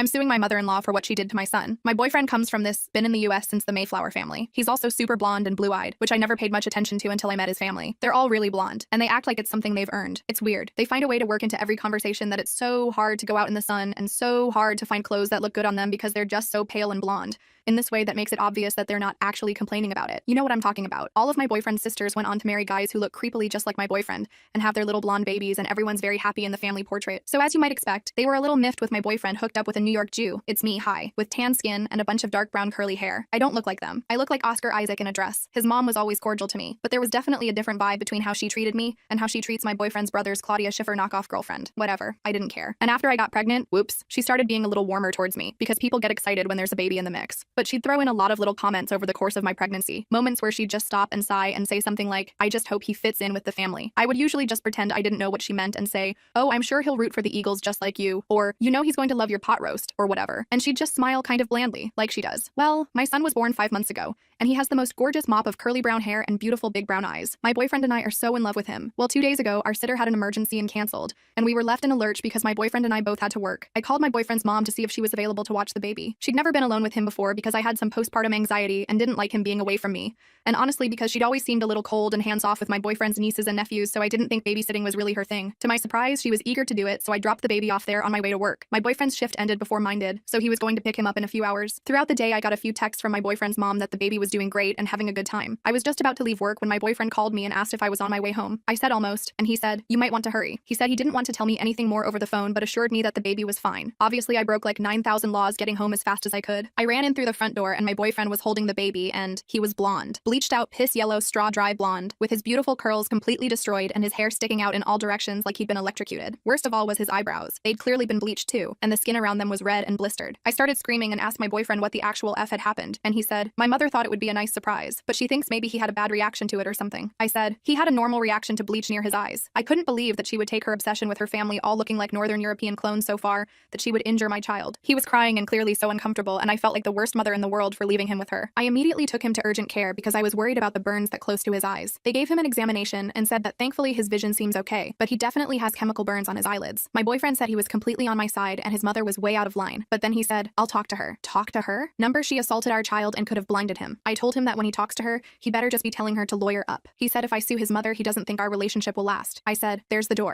I'm suing my mother-in-law for what she did to my son. My boyfriend comes from this, been in the US since the Mayflower family. He's also super blonde and blue-eyed, which I never paid much attention to until I met his family. They're all really blonde, and they act like it's something they've earned. It's weird. They find a way to work into every conversation that it's so hard to go out in the sun and so hard to find clothes that look good on them because they're just so pale and blonde. In this way that makes it obvious that they're not actually complaining about it. You know what I'm talking about. All of my boyfriend's sisters went on to marry guys who look creepily just like my boyfriend and have their little blonde babies, and everyone's very happy in the family portrait. So as you might expect, they were a little miffed with my boyfriend hooked up with a New York Jew. It's me, hi, with tan skin and a bunch of dark brown curly hair. I don't look like them. I look like Oscar Isaac in a dress. His mom was always cordial to me, but there was definitely a different vibe between how she treated me and how she treats my boyfriend's brother's Claudia Schiffer knockoff girlfriend. Whatever, I didn't care. And after I got pregnant, whoops, she started being a little warmer towards me because people get excited when there's a baby in the mix. But she'd throw in a lot of little comments over the course of my pregnancy, moments where she'd just stop and sigh and say something like, I just hope he fits in with the family. I would usually just pretend I didn't know what she meant and say, oh, I'm sure he'll root for the Eagles just like you, or you know he's going to love your pot roast, or whatever. And she'd just smile kind of blandly, like she does. Well, my son was born 5 months ago, and he has the most gorgeous mop of curly brown hair and beautiful big brown eyes. My boyfriend and I are so in love with him. Well, 2 days ago, our sitter had an emergency and canceled, and we were left in a lurch because my boyfriend and I both had to work. I called my boyfriend's mom to see if she was available to watch the baby. She'd never been alone with him before because I had some postpartum anxiety and didn't like him being away from me. And honestly, because she'd always seemed a little cold and hands-off with my boyfriend's nieces and nephews, so I didn't think babysitting was really her thing. To my surprise, she was eager to do it, so I dropped the baby off there on my way to work. My boyfriend's shift ended before mine did, so he was going to pick him up in a few hours. Throughout the day, I got a few texts from my boyfriend's mom that the baby was doing great and having a good time. I was just about to leave work when my boyfriend called me and asked if I was on my way home. I said almost, and he said, you might want to hurry. He said he didn't want to tell me anything more over the phone, but assured me that the baby was fine. Obviously, I broke like 9,000 laws getting home as fast as I could. I ran in through the front door and my boyfriend was holding the baby, and he was blonde. Bleached out piss yellow straw dry blonde, with his beautiful curls completely destroyed and his hair sticking out in all directions like he'd been electrocuted. Worst of all was his eyebrows. They'd clearly been bleached too, and the skin around them was red and blistered. I started screaming and asked my boyfriend what the actual F had happened, and he said, my mother thought it would be a nice surprise, but she thinks maybe he had a bad reaction to it or something. I said, he had a normal reaction to bleach near his eyes. I couldn't believe that she would take her obsession with her family all looking like Northern European clones so far that she would injure my child. He was crying and clearly so uncomfortable, and I felt like the worst mother in the world for leaving him with her. I immediately took him to urgent care because I was worried about the burns that close to his eyes. They gave him an examination and said that thankfully his vision seems okay, but he definitely has chemical burns on his eyelids. My boyfriend said he was completely on my side and his mother was way out of line, but then he said, I'll talk to her. Talk to her? Number, she assaulted our child and could have blinded him. I told him that when he talks to her, he better just be telling her to lawyer up. He said if I sue his mother, he doesn't think our relationship will last. I said, there's the door.